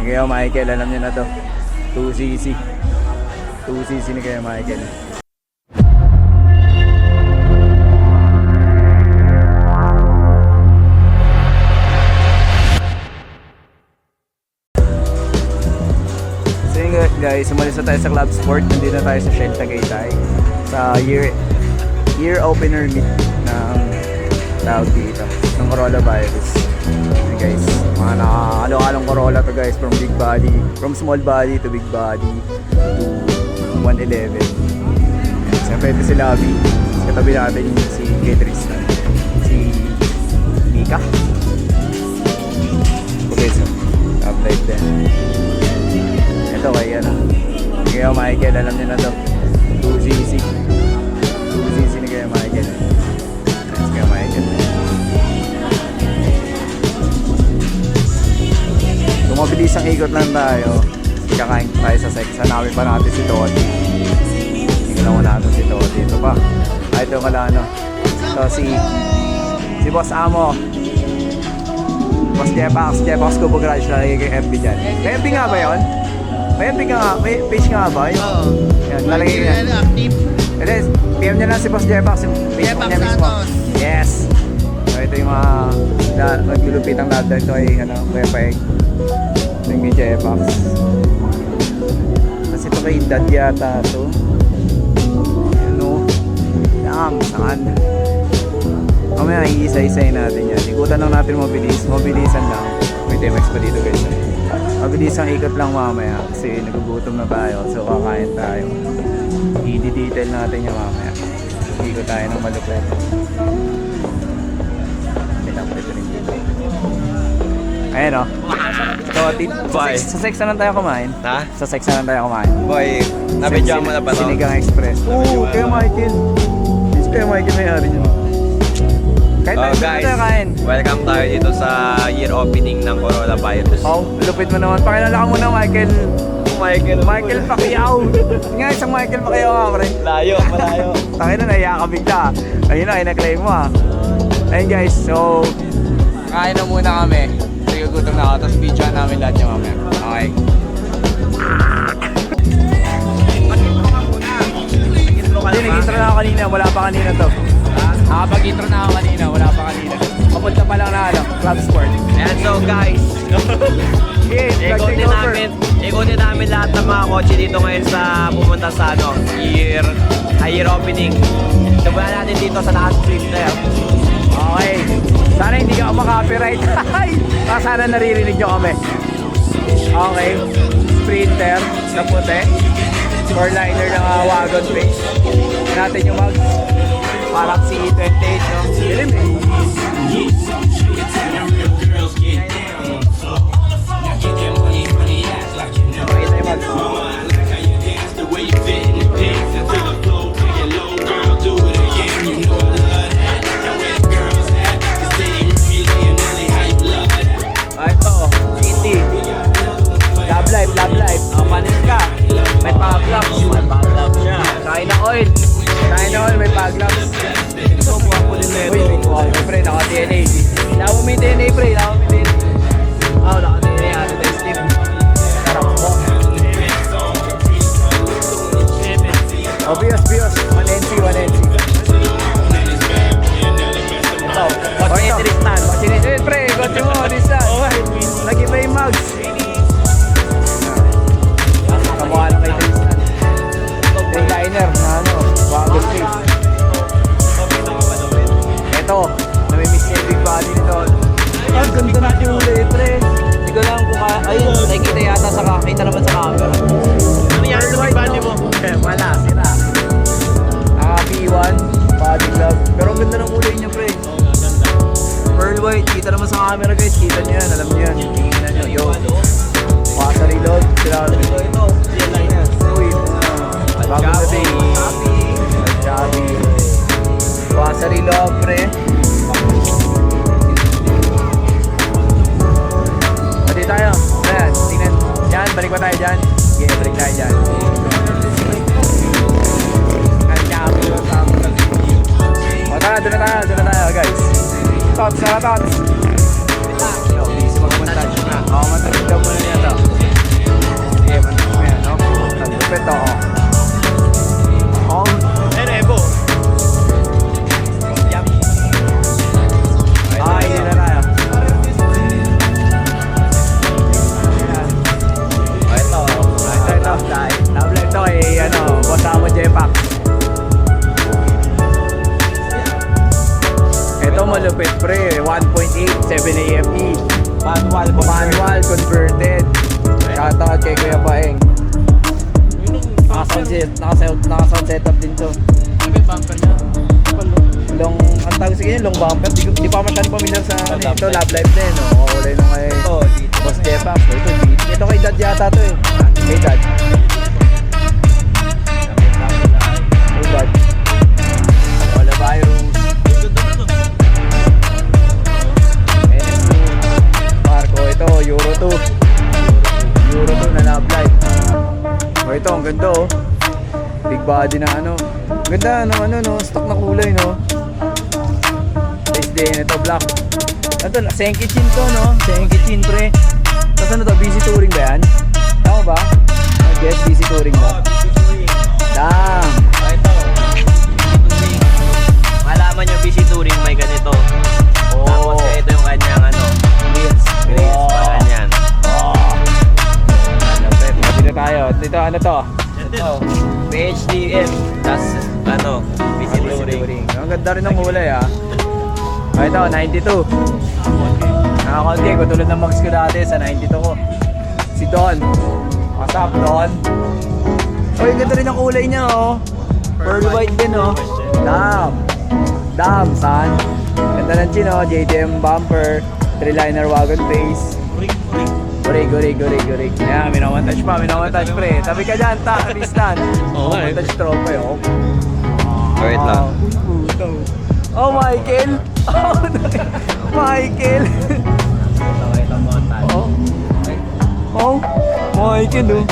Kaya Michael, alam niyo na to. 2cc. 2cc ni Kaya Michael. So yun guys, umalis na tayo sa Club Sport. Nandito na tayo sa Shell Tagaytay. Sa year opener meet ng tawag dito, ng Corolla Virus. Okay guys, mga nakakalo-kalong Corolla to guys, from big body, from small body to big body to 111. Siyempre ito si Lavi, katabi natin si Tristan, si Mika. Okay, so top life din. Ito kay Kaya Michael, alam niyo na to. 2cc. 2cc ni Kaya Michael. Kaya Michael. Kung mabilis ang ikot lang tayo, kakain tayo sa sex. Hanapin pa natin si Toti. Tingnan natin si Toti. Ito pa. Ito kala ito si Boss Amo. Boss Jepax Kubo Garage na kay FB dyan. May FB nga ba yun? May FB ka nga? May page nga ba? Oo. Yan, lalagay yan. Yes, PM nyo lang si Boss Jepax. Facebook niya mismo. Yes! So ito yung mga maglulupit ang lahat. Ito ay Kuya Paeng. Ito yung Jepax. Kasi ito kay Dad yata ito. Saan? Mamaya iisa-isayin natin yan. Ikutan lang natin mabilisan lang. May TMX pa dito guys. Mabilis ang ikot lang mamaya kasi nagugutom na tayo. So kakain tayo. I-detail natin yan mamaya. Ikot tayo ng malupit. Pinapit rin dito. Ayan o. So, sa sex na lang tayo kumain. Ha? Sa sex na lang tayo kumain. Boy, nabidyoan mo na ba ito? Sinigang Express. Oo, Kaya Michael. Kaya Michael may hari dyan. Kahit guys, welcome tayo dito sa year opening ng Corolla Virus. Oh, lupit mo naman. Pakilala ka muna, Michael Pacquiao. Nga, isang Michael Pacquiao nga, pre. Malayo. Takin na, naiya ka bigla. Ayun na, kinaclaim mo ha. Ayun guys, so kain na muna kami. Sige, gutom na ako. Tapos videoan namin lahat niya mamaya. Okay. Hindi, nag-intro na ako kanina. Wala pa kanina to. Nakapag-intro na ako kanina. Wala pa kanina. Papunta pa lang na Club Sport. Ayan, so guys, ikutin namin lahat ng mga kotse dito ngayon sa pumunta sa year opening. Simulan natin dito sa lahat Sprinter. Okay. Sana hindi ka maka-copyright. Sana naririnig nyo kami. Okay. Sprinter na puti. 4-liner ng wagon face. Natin yung mag parang C28, no? Dilim eh. Pakita yung mag. Ito, GT. Love life. Panis ka. May pag-gloves. Siya. Kain na oil, may pag-gloves. Ito, buwak po din na ito. Uy, pre, naka-DNA. Lawa mo yung DNA, pre. Oo, naka-DNA. Ano tayo, Steve? Sarap po. Bios. 1NC. Ito. Watch ni Tristan. Pre, watch mo, Tristan. Nag-iba yung mugs. Kamukha lang kay Tristan. Liner na wagon face. Ito, namimiss niya yung big body nito. Ang ganda na yung ulit, pre. Hindi ko lang kung ayun, nakikita yata nakita naman sa camera. Ano yan sa big body mo? Wala, sira. P1, body glove. Pero ang ganda ng kulay niya, pre. Pearl white, kita naman sa camera guys. Kita niyo yan, alam niyo yan. Tingnan niyo, yo. Maka sa reload, sila ito. Uy, bagong dating. Chabi. Maka sa reload, pre. Pati tayo. Ayan, tingnan. Diyan, balik pa tayo dyan. Okay, balik tayo dyan. O tara, doon na tayo guys. Tots, tots. Yo, easy mag-montage na. Montage daw muna niya to. pre, 1.8, 7 AME. Manual, converted. Shoutout kay Kuya Paeng. Naka-sound setup din to. Long, ang tawag sige long bumper. Di pa masyadong familiar sa ito, Love Life din. No? Kulay nung kay Boss Jepax. Ito kay Dad yata to eh. Kay Dad. Kay Dad. Wala virus. NS2. Marco, ito, Euro 2. Euro 2 na Love Life. O ito, ang ganda oh. Big body na ano. Ganda ng ano no, stock na kulay no. Size din ito, black. Ito, Senki Chin to no. Senki Chin pre. Tapos ano to, BC Touring ba yan? Tama ba? I guess BC Touring ba? Damn. Ito. Malaman nyo, BC Touring may ganito. Tapos ito yung kanyang ano, Grills. pa ganyan. Ano pre, pwede na tayo. Dito ano to? Ito. PHDM. Tapos ano, BC Touring. Ang ganda rin ng kulay ah. Ito, 92. Nakakonti ko tulad ng max ko dati sa 92 ko. Si Don. What's up, Don? Oh, yung ganda rin ang kulay niya oh. Pearl white din oh. Damn, son. Ganda ng chin oh. JDM bumper. 3-liner wagon face. Gurig. Yan, minamontage pre. Tabi ka dyan, Tristan. Montage tropa yun. Wait lang. Oh, Michael. Oh, Michael. Oh, Michael oh.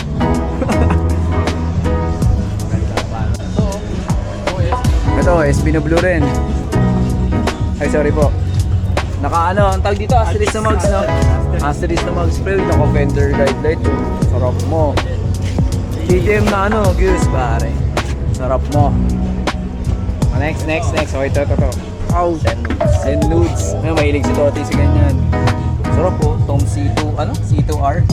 Ito, SB na blue rin. Ay, sorry po. Naka ano, ang tawag dito, asterisk na mugs, no? Asterisk na mugs, pre, naka-fender guide light. Sarap mo. TTM na ano, Goose, pare. Sarap mo. Next. Oh, ito. Oh, Zen Nudes. May mahilig si Toti sa ganyan. Sarap po, Tom C2, ano? C2R?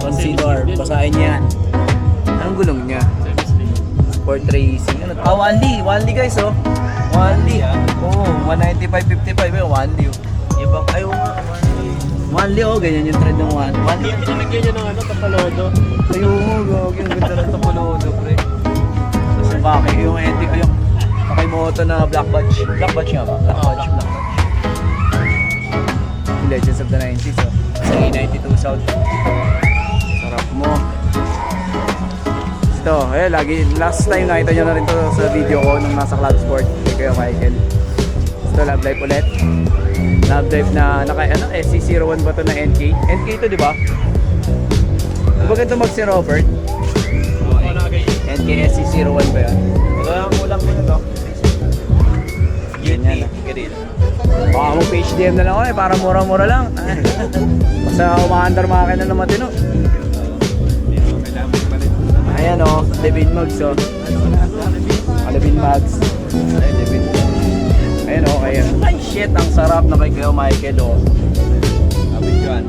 Tom C2R, basahin niya yan. Anong gulong niya? Sport Racing. Ano? Ah, 1D guys, oh. 1D. Oo, 195.55 yun, 1D. Ibang, ayaw nga, 1D, oh, ganyan yung trend ng 1D. Tinagyan nyo ng ano, tapalodo. Ayaw mo, gawag yung ganda ng tapalodo, pre. Tapos yung baki, yung ending, yung Takimoto na Black Badge. Black Badge nga ba? Black Badge. Legends of the 90s, oh. Sa A92 South. Sarap mo. Ito, lagi, last time nakita nyo na rin to sa video ko nung nasa Club Sport kay Kuya Michael. Ito, Love Life ulit. Love Life na ano, SC01 ba to na NK? NK to, di ba? Di ba ganito mag si Robert? NK SC01 ba yan? Kulang mo na to. Ganyan na. Baka mo PHDM na lang ako para mura-mura lang. Basta umaandar makin na naman tino. Ayan o, Levin Mugs o. Levin Mugs. Ayan o, kaya. Ay shit, ang sarap na kay Kuya Michael o. Sabi ko yan.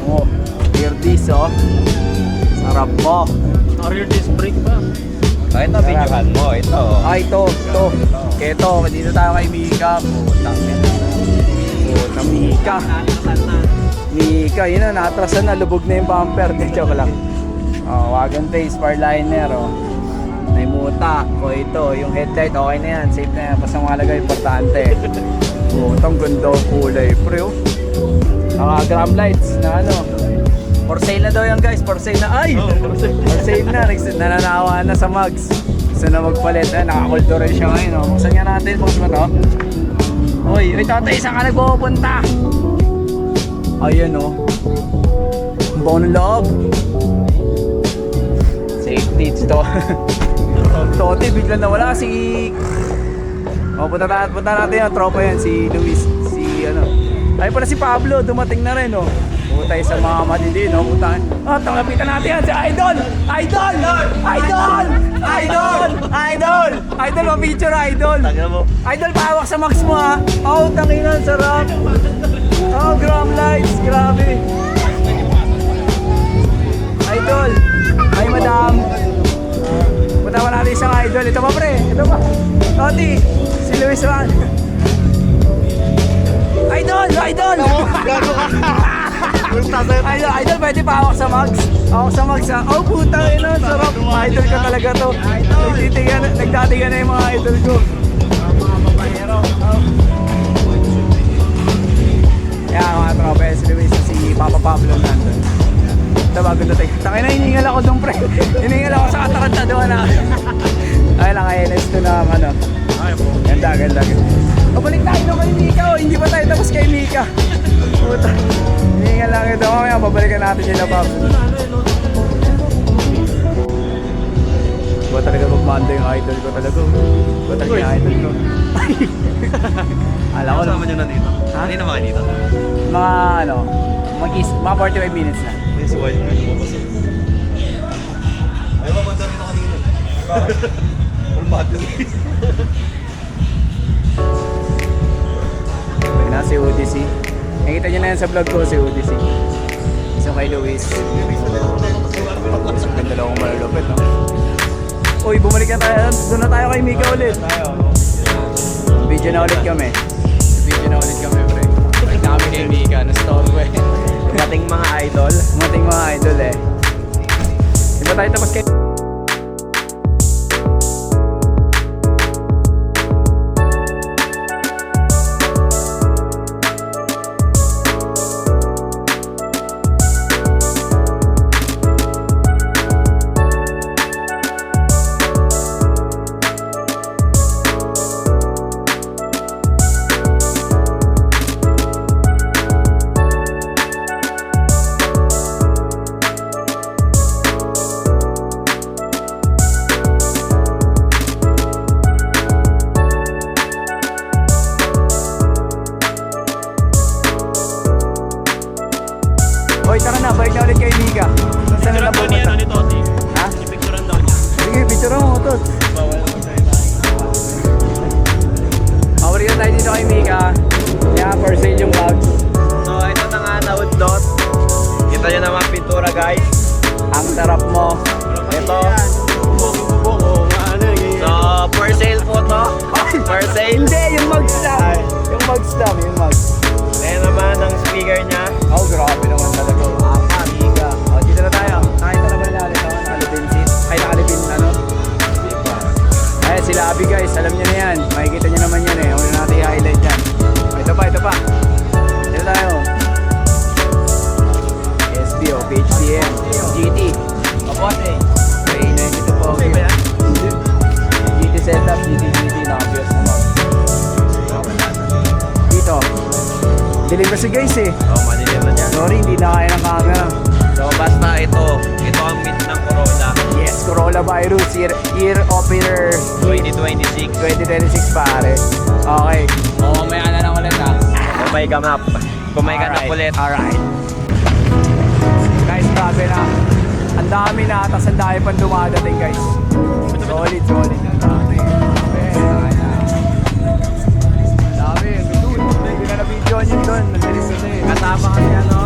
O, hear this o. Sarap mo. Rear disc brake pa. Ito, videohan mo. Ito. Ay, ito. Ito, dito tayo kay Mika. Puta, Mika, yun na, natrasan na, lubog na yung bumper. Di, joke lang. Oh, wagon face, far liner, oh. May muta. O ito, yung headlight, okay na yan. Safe na yan. Basta mahalaga, importante. Putang ganda ang kulay. Pre, oh. Gram lights na ano. For sale na daw yan guys, for sale na. Ay! For sale na, nananawa na sa mugs. Gusto na magpalit, nakakuldo rin siya ngayon. Oh. Buksan nga natin, buksan mo to. Uy, tatay, saan ka nagpupunta? Ayan oh. Ang bago ng loob. Safety, ito. Toti, biglang nawala si... Oh, punta natin yung tropa yan, si Luis, si ano. Ay pala si Pablo, dumating na rin oh. Putay sa mga madili, no? Putay. Oh, tangapitan natin yan si Idol! Idol, ma-feature Idol! Idol, pahawak sa max mo ha! Oh, tanginan, sarap! Oh, gram lights, grabe! Idol! Ay, madam! Punta pa natin isang Idol. Ito pa pre, ito pa! Toti, si Luis Juan! Idol, pwede pa hawak sa mugs? Hawak sa mugs ha? Oh, putang ina, sarap. Idol ka talaga to. Nagdatigan na yung mga idol ko. Mga babayero. Kaya mga tropa, si Luis, si Papa Pablo nandun. Ito bago dating. Takay na, hiningal ako doon pre. Hiningal ako sa katarantaduhan na. Ay, naka-NS to na ano. Ganda, ganda. Pabalik tayo na kay Mika, oh. Hindi pa tayo tapos kay Mika. Puta. Hiningal lang ito. Mamaya, babalikan natin sila, Pablo. Ba talaga magmanda yung idol ko talaga. Ba talaga yung idol ko. Alam ko Kasama nyo na dito. Ha? Hindi na mga dito. mga ano, mga 45 minutes na. Si White na lumabas. Ay, babanda rin ako kanina. Ulmado. Ayun na si UDC. Nakita nyo na yan sa vlog ko si UDC. Isang kay Luis. Isang ganda lang akong malulupit, no? Uy, bumalik na tayo. Doon na tayo kay Mika ulit. Video na ulit kami. Video na ulit kami, pre. Balik na kami kay Mika. Na-storm ko eh. Dating mga idol. Mating mga idol eh. Di ba tayo tapos kay... Hoy, tara na, balik na ulit kay Mika. Saan na pupunta? Ha? Picturean daw niya. Sige, picture mo, Tot. Bawal ako sa'yo. Mawari na tayo dito kay Mika. Kaya for sale yung vlogs. So, ito na nga na-woodlot. Kita nyo naman pintura, guys. Ang sarap mo. Ito. So, for sale po to. For sale. Hindi, yung mugs lang. Yung mugs lang, yung mugs. Ayan naman ang speaker niya. Oh, grabe naman talaga. Mika. Oh, dito na tayo. Nakita naman natin ako, nakalipin seat. Ay, nakalipin, ano? Ay, sila Abby guys, alam niyo na yan. Makikita niyo naman yan eh. Una natin i-highlight yan. Oh, ito pa, ito pa. Dito tayo. SBO, PHDM, GT. Kapot eh. May 92 po. Okay ba yan? GT setup, GT, nakabios naman. Dito. Dilim kasi guys eh. Oh, malilim na dyan. Sorry, hindi na kaya ng camera. So, basta ito. Ito ang mid ng Corolla. Yes, Corolla Virus, year opener 2026. 2026 pare. Okay. Oo, may na lang ulit ha. Kung may ganap. Kung may ganap ulit. Alright. Guys, grabe na. Ang dami na, tapos ang dami pang dumadating guys. Solid, solid. Ang dami. Grabe. Dami. Hindi ka na-videoan yun doon. Nagdalis na eh. Kasama kasi ano?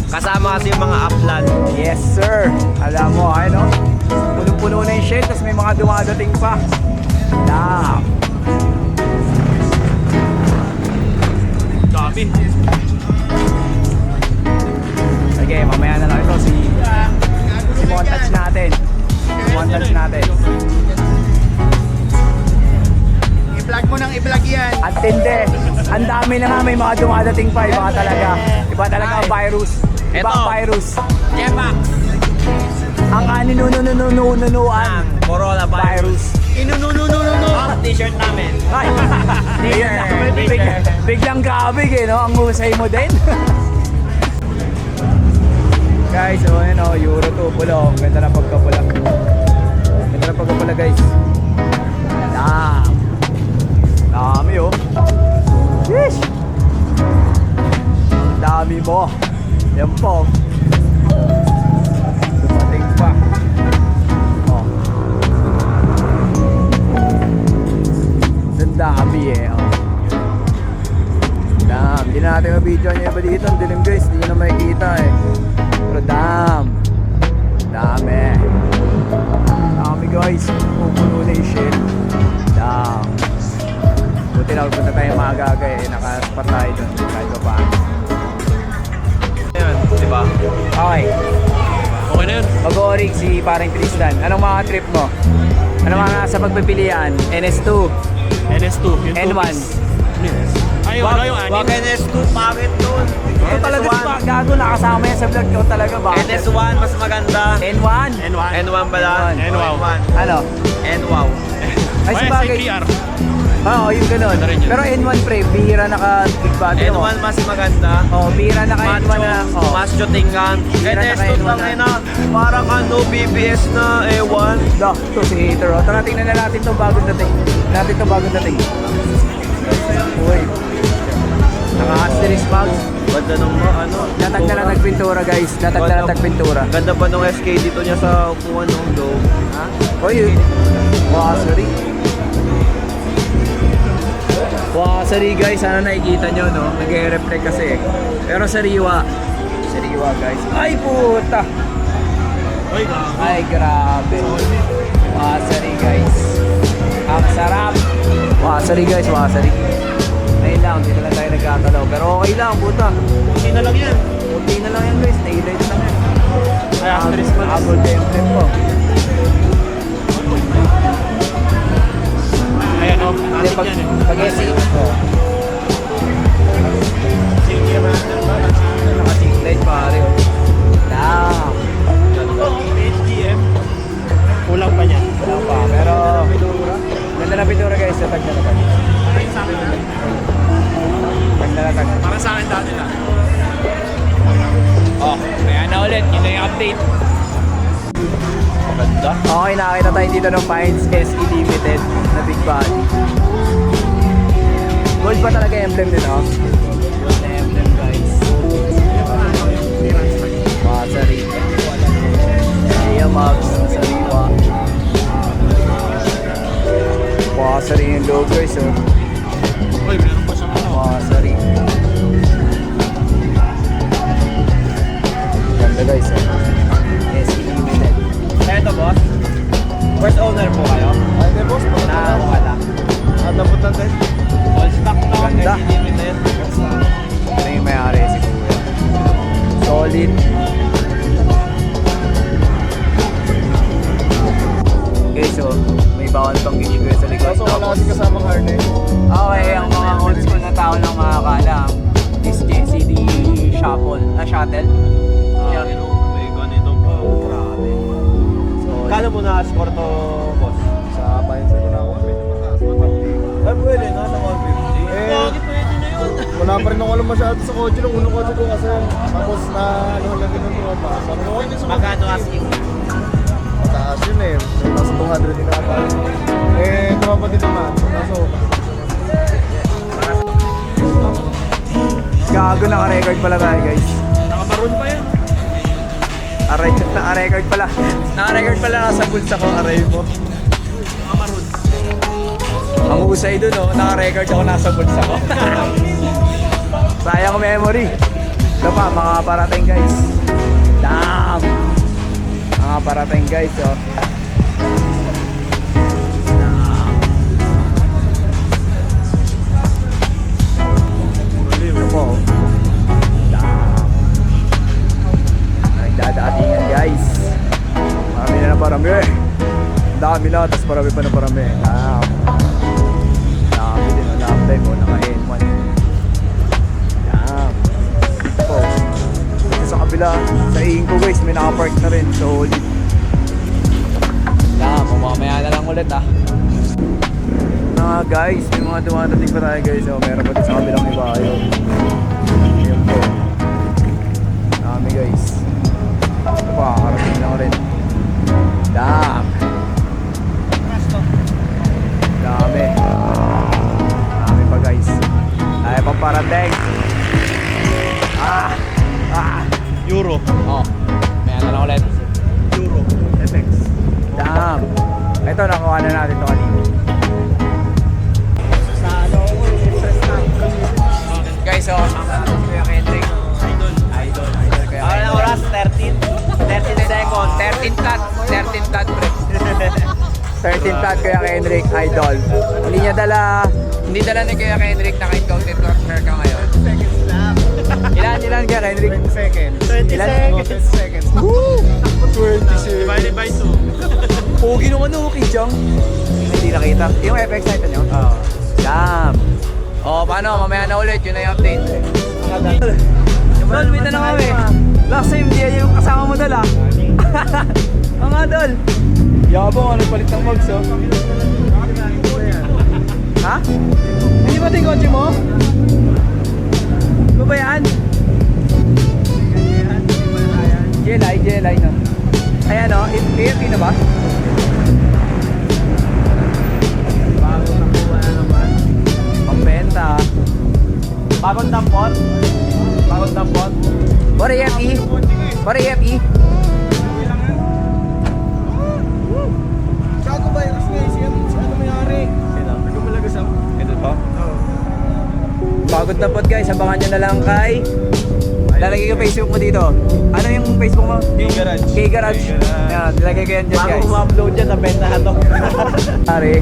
Kasama kasi yung mga upland. Yes sir. Alam mo, ano? Punong-puno na yung shell, tapos may mga dumadating pa. Damn. Dami. Sige, mamaya na lang ito si montage natin. Montage natin. I-vlog mo nang i-vlog yan. At tindi. Ang dami na nga, may mga dumadating pa. Iba talaga. Iba talaga ang virus. Iba ang Ito. virus. Jepax. Ang aninunununununuan. Corolla Virus. Inunununununo. Ang t-shirt namin. Ay, biglang kabig eh, no? Ang husay mo din. Guys, so ano, Euro 2 pula. Ang ganda na pagkapula. Ganda na pagkapula guys. Damn. Dami oh. Yeesh. Ang dami mo. Yan po. Dumating pa. Oh. Ang dami eh. Oh. Damn. Hindi na natin mabidyo niya iba dito. Ang dilim guys. Hindi nyo na makikita eh. Pero damn. Dami. Dami guys. Pupuno na yung shit. Damn. Buti na punta tayo maaga eh. Nakaspat tayo dun. Kahit pa paano. Okay. Okay na yun. Mag-o-ring si paring Tristan. Anong mga trip mo? Ano mga nasa pagpipilian? NS2, NS2. Yung N1. Ay, ano yung anim? Wag NS2, pangit doon. Ito talaga si Pa- gago, nakasama yan sa vlog ko talaga ba? NS1, mas maganda. N1? N1. N1 pala. N1. Ano? N1. Ay, si bagay. SAPR. Oo, yung ganun. Ano rin yun? Pero N1 pre, bihira naka-big body mo. N1 mas maganda. Oh, bihira naka-N1 na. Oh. Macho tingnan. Tira na NS2 kayo lang na. na. Parang ano, BBS na E1. Da, to si hater. Oh. Tara, tingnan na natin itong bagong dating. Uy. Naka-asterisk mags. Ganda nung ano. Latag na lang nagpintura guys. Latag na lang nagpintura. Ganda pa nung SK dito niya sa upuan nung low. Ha? Uy, wasari. Wasari guys, ano nakikita nyo no? Nag-reflect kasi eh. Pero sariwa. Sariwa guys. Ay puta! Ay, gago. Ay grabe. Wasari guys. Ang sarap. Wasari guys, wasari. Ayun lang, dito lang tayo nagkakalaw. Pero okay lang, puta. Okay na lang yan. Okay na lang yan guys, nailite lang yan. Ay, asterisk pa. Abol ka yung trip mo. Ayan o. Hindi, Atik pag, yan eh. pag SE, oh. Sige, master ba? Naka-seat light pare. Oh. Damn. Ito, HDM. Kulang pa niyan. Wala pa, pero ganda na pintura guys, natag na natag. Ay, sa akin na. Natag na natag. Para sa akin dati lang. Oh, kaya na ulit, yun na yung update. Ganda. Okay, nakakita tayo dito ng Pines SE Limited na big body. Gold pa talaga yung emblem din, oh. Gold na emblem guys. Masari. Iya Max, sariwa. Masari yung logo guys, oh. Uy, meron pa siyang ano. Masari. Ganda guys, oh. SE Limited. Eto boss. First owner po kayo? Ay, di boss. Nakakuha lang. Dapat lang din. All stock no? Ganda. SC Limited. Ito yung may-ari si Kuya. Solid. Okay, so may bawal pang gigi ko sa likod. Kaso wala kasi kasamang harness. Okay, ang mga old school na tao lang makakaalam is JCD shuttle. Yeah. May ganito po. Grabe. So, Kano mo na-score to, boss? Sa bayan sa kuna ako, medyo mataas. Ay, pwede na, sa 150. Eh, Bakit pwede na yun? Wala pa rin ako alam masyado sa kotse. Nung unang kotse ko kasi tapos na ano lang din ng tropa. Sabi ko, okay, sa Magkano asking? mataas yun eh. Nasa 200 din ata. Eh, tropa din naman. Kaso, gago, naka-record pala tayo guys. Nakamaroon pa yan. Naka-record pala. Naka-record pala nasa bulsa ko, aray mo. Nakamaroon. Ang husay dun, oh. Naka-record ako nasa bulsa ko. Sayang memory. Ito pa, mga parating guys. Damn! Mga parating guys, oh. Damn. Ito po, oh. Damn. Nagdadaatingan guys. Marami na parami. Ang dami na, tapos parami pa na parami. Damn. Dami din ang lap mo, naka-N1. Damn. Ito po. Ito sa kabila, sa iing ko guys, may nakapark na rin. Solid. Damn, mamaya na lang ulit ah. Na guys, may mga dumadating pa tayo guys. Oh, meron pa din sa kabilang iba. Ayun. Ayun po. Dami guys. Ito pa, karating lang rin. Damn. Dami. Dami pa guys. Ay, pamparating. Euro. Oh, may ano lang ulit. Euro. FX. Damn. Ito, nakuha na natin ito kanina. sa ano ako, interest na. Guys, so, kasama natin si Kuya Kendrick. Idol. Idol Kuya Ano na Kendrick. oras? 13 seconds. 13 flat. 13 flat, pre. 13 flat, Kuya Kendrick. Idol. Hindi dala ni Kuya Kendrick naka-encounter ka ngayon. Seconds lang. Ilan ka, Henrik? 20 seconds. 20 seconds. 20 seconds. Woo! 20 seconds. Divided by 2. Pogi nung ano, Kijang. Hindi nakita. Yung FX natin nyo? Oo. Damn. Paano? Mamaya na ulit. Yun na yung update. Dol, wait na kami. Last time, di yung kasama mo, Dol, ah. Oo nga, Dol. Yabang, ano palit ng mags, oh. Ha? Hindi ba ito yung kotse mo? Ano ba yan? GLI, no? Ayan, no? AFP na ba? Bagong nakuha na naman. Pambenta. Bagong tampon. What AFE? What AFE? Gago ba yung ano mayari? Ito malagas ako. Ito to? Pagod na pod guys, abangan nyo na lang kay lalagay ko Facebook mo dito. Ano yung Facebook mo? K-Garage. K-Garage. Yan, nilagay ko yan dyan Bago guys. ma-upload dyan, nabenta na to. Pare,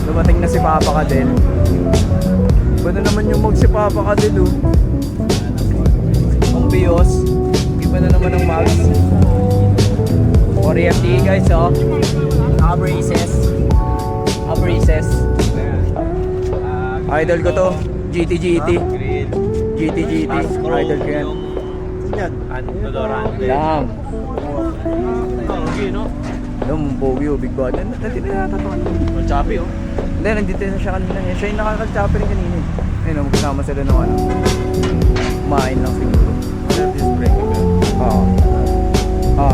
dumating na si Papa Kadel. Iba na naman yung mag si Papa Kadel, oh. Ang bios. Iba na naman ang mags. Or EFT guys, oh. Naka-braces. Naka-braces. Idol ko to. GT. Idol ko yan. Yan. Dorante. Lang. Okay, no? Alam, pogi, oh. Big bad. Nandito na yata to. Ang choppy, oh. Hindi, nandito na siya kanina. Siya yung nakakal-chopper rin kanina. Ayun, magkasama sila ng ano. Kumain lang siguro. Oo.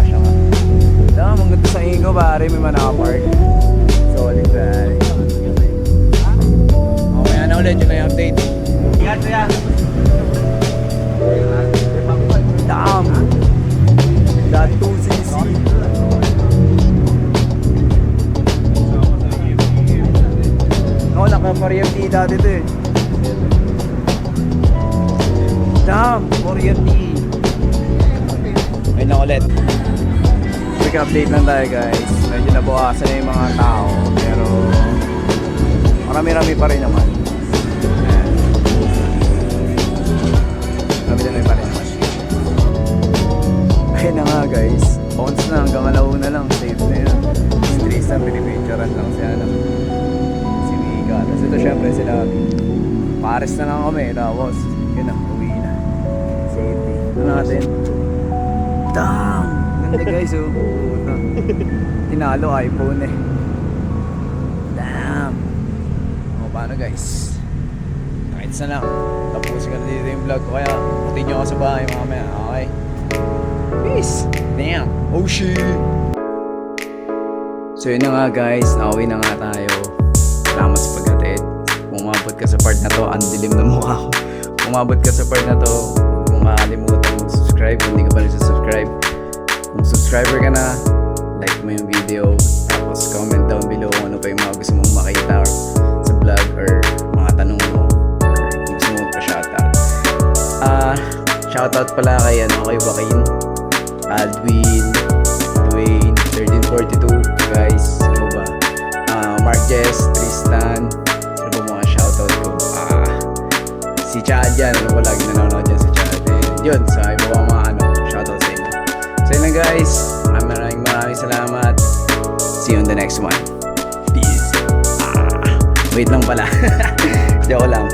Siya nga. Dama, ang ganda sa Ingo, pare. May manapark. Solid, pare. Mamaya na ulit, yun na yung update. Ingat siya. Damn! That 2cc. Oo, naka-4FT dati ito eh. Damn! 4FT. Ayun na ulit. Quick update lang tayo guys. Medyo nabawasan na yung mga tao. Pero marami-rami pa rin naman. Ayan. Marami-rami pa rin naman. Ayun na nga guys. Bounce na hanggang alauna lang. Safe na yan. Stress na pinipicturean lang siya na. Si Mika. Tapos ito syempre sila. Pares na lang kami. Tapos yun na. Uwi na. Safety. Ito natin. Damn! Ganda guys oh. Puta. Tinalo iPhone eh. Damn! O paano guys? Kahit na lang. Tapusin ka na dito yung vlog ko. Kaya putin nyo ako sa bahay mamaya. Okay? Peace! Damn! Oh shit! So yun na nga guys. Nauwi na nga tayo. Salamat sa paghatid. Kung umabot ka sa part na to, ang dilim na mukha ko. Kung umabot ka sa part na to, kung makalimutan mag-subscribe, kung hindi ka pa rin subscribe. Kung subscriber ka na, like mo yung video, tapos comment down below kung ano pa yung mga gusto mong makita or sa vlog or mga tanong mo or kung gusto mo magpa-shoutout. Shoutout pala kay Joaquin, Aldwin, Dwayne, 1342 guys, ano ba? Mark Jess, Tristan, ano ba mga shoutout ko? Si Chad yan, ano ba lagi nanonood yan si Chad? Yun, sa iba mga shoutout sa inyo. So yun lang guys, maraming salamat. See you on the next one. Peace. Wait lang pala. Joke lang.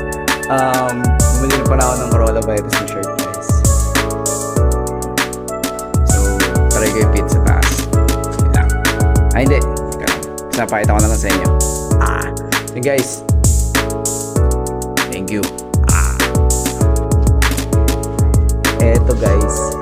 Bumili na pala ako ng Corolla Virus na shirt guys. So, try ko yung fit sa taas. Wait lang. Hindi. Pinapakita ko na lang sa inyo. So guys. Thank you. Eto guys.